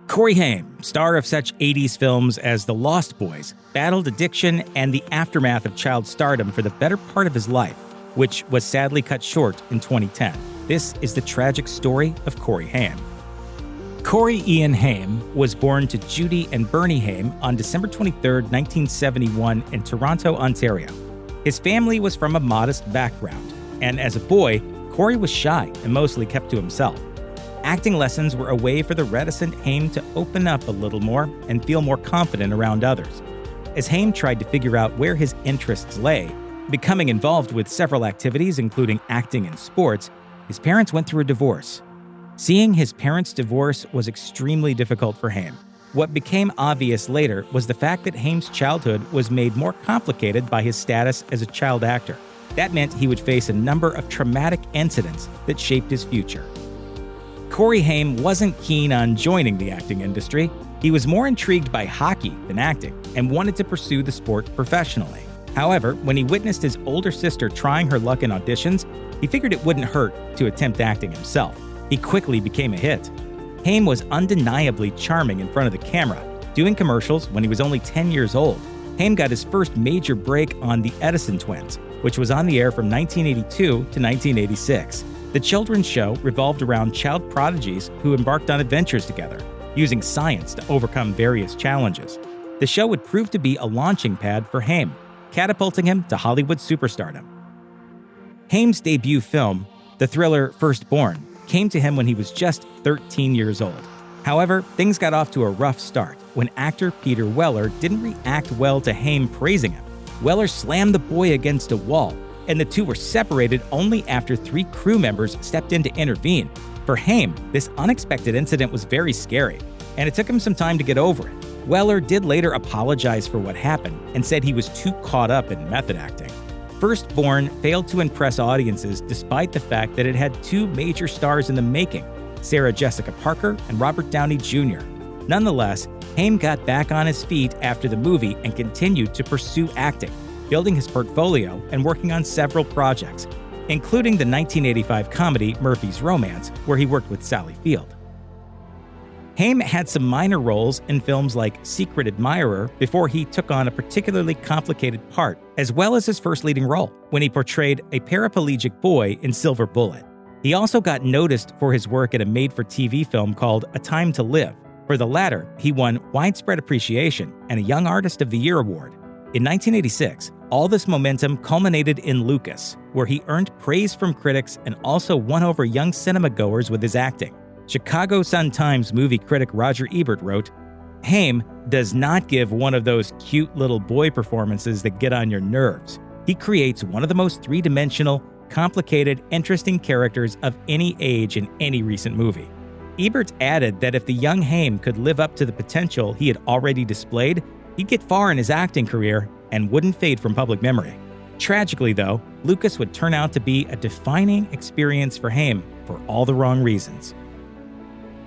Corey Haim, star of such 80s films as The Lost Boys, battled addiction and the aftermath of child stardom for the better part of his life, which was sadly cut short in 2010. This is the tragic story of Corey Haim. Corey Ian Haim was born to Judy and Bernie Haim on December 23, 1971 in Toronto, Ontario. His family was from a modest background, and as a boy, Corey was shy and mostly kept to himself. Acting lessons were a way for the reticent Haim to open up a little more and feel more confident around others. As Haim tried to figure out where his interests lay, becoming involved with several activities including acting and sports, his parents went through a divorce. Seeing his parents' divorce was extremely difficult for Haim. What became obvious later was the fact that Haim's childhood was made more complicated by his status as a child actor. That meant he would face a number of traumatic incidents that shaped his future. Corey Haim wasn't keen on joining the acting industry. He was more intrigued by hockey than acting and wanted to pursue the sport professionally. However, when he witnessed his older sister trying her luck in auditions, he figured it wouldn't hurt to attempt acting himself. He quickly became a hit. Haim was undeniably charming in front of the camera, doing commercials when he was only 10 years old. Haim got his first major break on The Edison Twins, which was on the air from 1982 to 1986. The children's show revolved around child prodigies who embarked on adventures together, using science to overcome various challenges. The show would prove to be a launching pad for Haim, catapulting him to Hollywood superstardom. Haim's debut film, the thriller Firstborn, came to him when he was just 13 years old. However, things got off to a rough start when actor Peter Weller didn't react well to Haim praising him. Weller slammed the boy against a wall, and the two were separated only after 3 crew members stepped in to intervene. For Haim, this unexpected incident was very scary, and it took him some time to get over it. Weller did later apologize for what happened and said he was too caught up in method acting. Firstborn failed to impress audiences despite the fact that it had 2 major stars in the making, Sarah Jessica Parker and Robert Downey Jr. Nonetheless, Haim got back on his feet after the movie and continued to pursue acting, building his portfolio and working on several projects, including the 1985 comedy Murphy's Romance, where he worked with Sally Field. Haim had some minor roles in films like Secret Admirer before he took on a particularly complicated part, as well as his first leading role, when he portrayed a paraplegic boy in Silver Bullet. He also got noticed for his work in a made-for-TV film called A Time to Live. For the latter, he won widespread appreciation and a Young Artist of the Year award. In 1986, all this momentum culminated in Lucas, where he earned praise from critics and also won over young cinema-goers with his acting. Chicago Sun-Times movie critic Roger Ebert wrote, "Haim does not give one of those cute little boy performances that get on your nerves. He creates one of the most three-dimensional, complicated, interesting characters of any age in any recent movie." Ebert added that if the young Haim could live up to the potential he had already displayed, he'd get far in his acting career and wouldn't fade from public memory. Tragically, though, Lucas would turn out to be a defining experience for Haim for all the wrong reasons.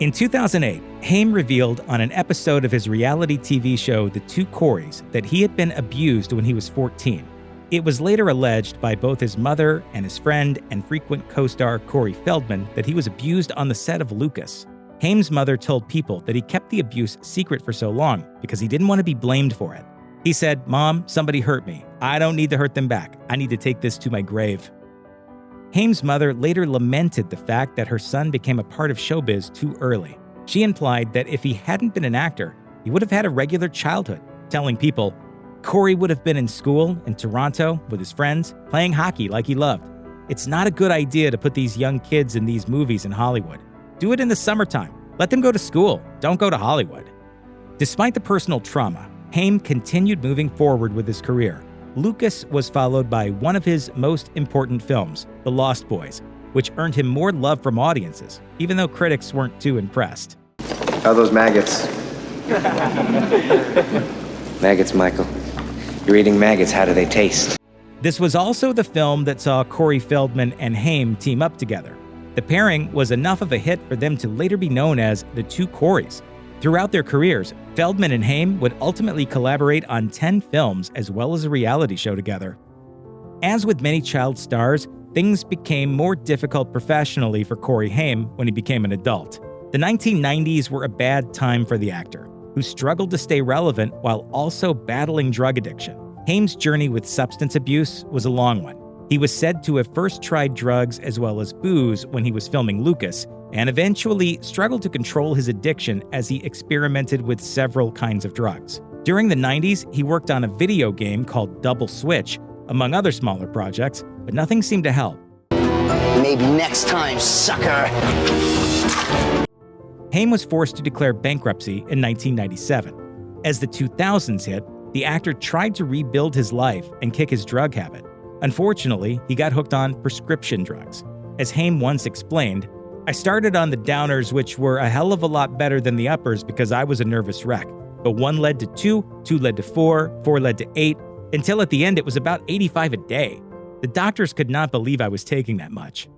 In 2008, Haim revealed on an episode of his reality TV show The Two Coreys that he had been abused when he was 14. It was later alleged by both his mother and his friend and frequent co-star Corey Feldman that he was abused on the set of Lucas. Haim's mother told People that he kept the abuse secret for so long because he didn't want to be blamed for it. He said, "Mom, somebody hurt me. I don't need to hurt them back. I need to take this to my grave." Haim's mother later lamented the fact that her son became a part of showbiz too early. She implied that if he hadn't been an actor, he would have had a regular childhood, telling People, "Corey would have been in school in Toronto with his friends, playing hockey like he loved. It's not a good idea to put these young kids in these movies in Hollywood. Do it in the summertime. Let them go to school. Don't go to Hollywood." Despite the personal trauma, Haim continued moving forward with his career. Lucas was followed by one of his most important films, The Lost Boys, which earned him more love from audiences, even though critics weren't too impressed. How are those maggots? Maggots, Michael. You're eating maggots. How do they taste? This was also the film that saw Corey Feldman and Haim team up together. The pairing was enough of a hit for them to later be known as the Two Coreys. Throughout their careers, Feldman and Haim would ultimately collaborate on 10 films as well as a reality show together. As with many child stars, things became more difficult professionally for Corey Haim when he became an adult. The 1990s were a bad time for the actor, who struggled to stay relevant while also battling drug addiction. Haim's journey with substance abuse was a long one. He was said to have first tried drugs as well as booze when he was filming Lucas, and eventually struggled to control his addiction as he experimented with several kinds of drugs. During the 90s, he worked on a video game called Double Switch, among other smaller projects, but nothing seemed to help. Maybe next time, sucker! Haim was forced to declare bankruptcy in 1997. As the 2000s hit, the actor tried to rebuild his life and kick his drug habit. Unfortunately, he got hooked on prescription drugs. As Haim once explained, "I started on the downers, which were a hell of a lot better than the uppers because I was a nervous wreck. But 1 led to 2, 2 led to 4, 4 led to 8, until at the end it was about 85 a day. The doctors could not believe I was taking that much."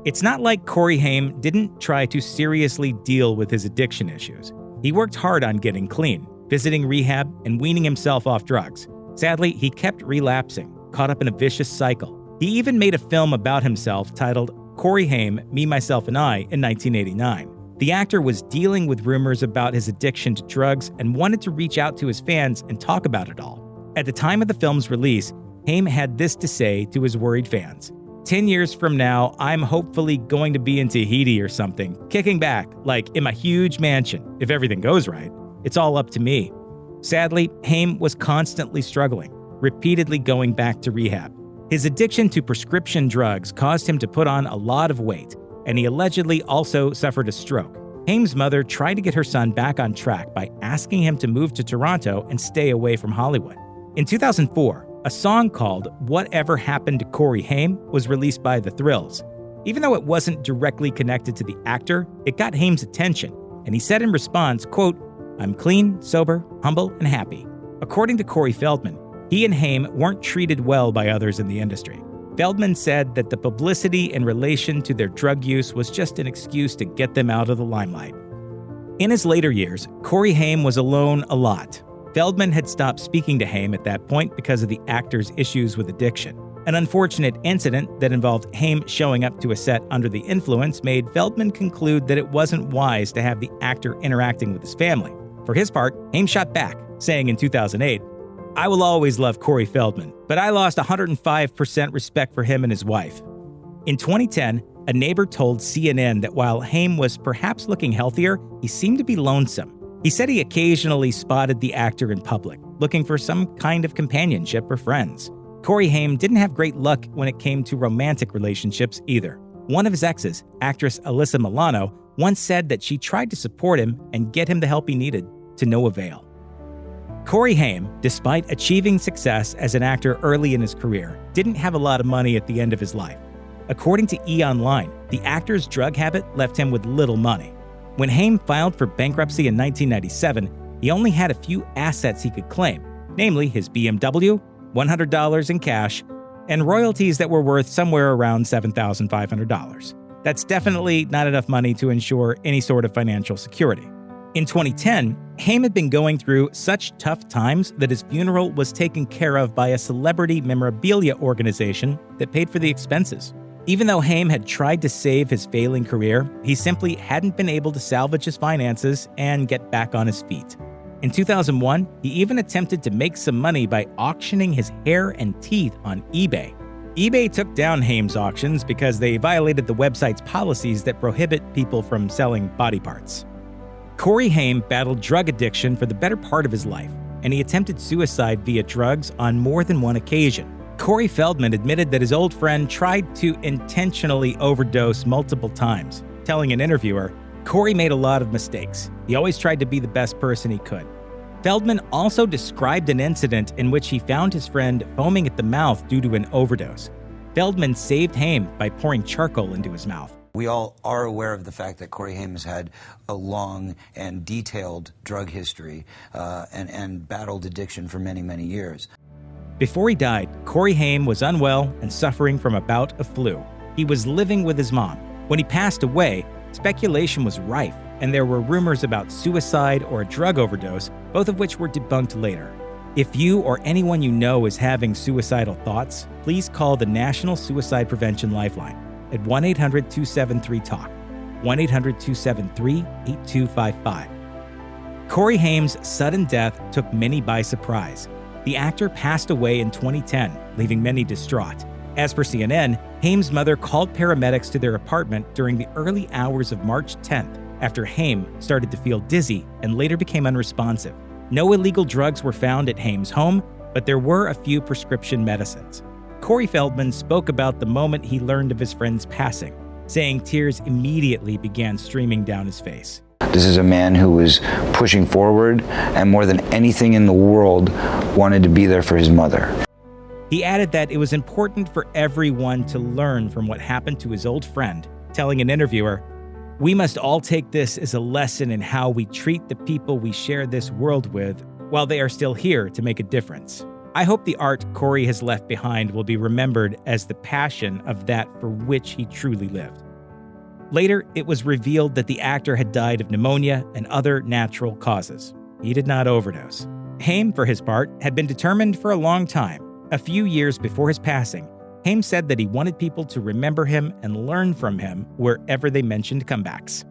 It's not like Corey Haim didn't try to seriously deal with his addiction issues. He worked hard on getting clean, visiting rehab, and weaning himself off drugs. Sadly, he kept relapsing, caught up in a vicious cycle. He even made a film about himself titled Corey Haim, Me, Myself, and I in 1989. The actor was dealing with rumors about his addiction to drugs and wanted to reach out to his fans and talk about it all. At the time of the film's release, Haim had this to say to his worried fans: 10 years from now, I'm hopefully going to be in Tahiti or something, kicking back, like in my huge mansion. If everything goes right, it's all up to me. Sadly, Haim was constantly struggling, repeatedly going back to rehab. His addiction to prescription drugs caused him to put on a lot of weight, and he allegedly also suffered a stroke. Haim's mother tried to get her son back on track by asking him to move to Toronto and stay away from Hollywood. In 2004, a song called Whatever Happened to Corey Haim was released by The Thrills. Even though it wasn't directly connected to the actor, it got Haim's attention, and he said in response, quote, "I'm clean, sober, humble, and happy." According to Corey Feldman, he and Haim weren't treated well by others in the industry. Feldman said that the publicity in relation to their drug use was just an excuse to get them out of the limelight. In his later years, Corey Haim was alone a lot. Feldman had stopped speaking to Haim at that point because of the actor's issues with addiction. An unfortunate incident that involved Haim showing up to a set under the influence made Feldman conclude that it wasn't wise to have the actor interacting with his family. For his part, Haim shot back, saying in 2008, "I will always love Corey Feldman, but I lost 105% respect for him and his wife." In 2010, a neighbor told CNN that while Haim was perhaps looking healthier, he seemed to be lonesome. He said he occasionally spotted the actor in public, looking for some kind of companionship or friends. Corey Haim didn't have great luck when it came to romantic relationships either. One of his exes, actress Alyssa Milano, once said that she tried to support him and get him the help he needed, to no avail. Corey Haim, despite achieving success as an actor early in his career, didn't have a lot of money at the end of his life. According to E! Online, the actor's drug habit left him with little money. When Haim filed for bankruptcy in 1997, he only had a few assets he could claim, namely his BMW, $100 in cash, and royalties that were worth somewhere around $7,500. That's definitely not enough money to ensure any sort of financial security. In 2010, Haim had been going through such tough times that his funeral was taken care of by a celebrity memorabilia organization that paid for the expenses. Even though Haim had tried to save his failing career, he simply hadn't been able to salvage his finances and get back on his feet. In 2001, he even attempted to make some money by auctioning his hair and teeth on eBay. eBay took down Haim's auctions because they violated the website's policies that prohibit people from selling body parts. Corey Haim battled drug addiction for the better part of his life, and he attempted suicide via drugs on more than one occasion. Corey Feldman admitted that his old friend tried to intentionally overdose multiple times, telling an interviewer, "Corey made a lot of mistakes. He always tried to be the best person he could." Feldman also described an incident in which he found his friend foaming at the mouth due to an overdose. Feldman saved Haim by pouring charcoal into his mouth. We all are aware of the fact that Corey Haim has had a long and detailed drug history and battled addiction for many, many years. Before he died, Corey Haim was unwell and suffering from a bout of flu. He was living with his mom. When he passed away, speculation was rife, and there were rumors about suicide or a drug overdose, both of which were debunked later. If you or anyone you know is having suicidal thoughts, please call the National Suicide Prevention Lifeline at 1-800-273-TALK. 1-800-273-8255. Corey Haim's sudden death took many by surprise. The actor passed away in 2010, leaving many distraught. As per CNN, Haim's mother called paramedics to their apartment during the early hours of March 10th after Haim started to feel dizzy and later became unresponsive. No illegal drugs were found at Haim's home, but there were a few prescription medicines. Corey Feldman spoke about the moment he learned of his friend's passing, saying tears immediately began streaming down his face. This is a man who was pushing forward and more than anything in the world wanted to be there for his mother. He added that it was important for everyone to learn from what happened to his old friend, telling an interviewer, "We must all take this as a lesson in how we treat the people we share this world with while they are still here to make a difference. I hope the art Corey has left behind will be remembered as the passion of that for which he truly lived." Later, it was revealed that the actor had died of pneumonia and other natural causes. He did not overdose. Haim, for his part, had been determined for a long time. A few years before his passing, Haim said that he wanted people to remember him and learn from him wherever they mentioned comebacks.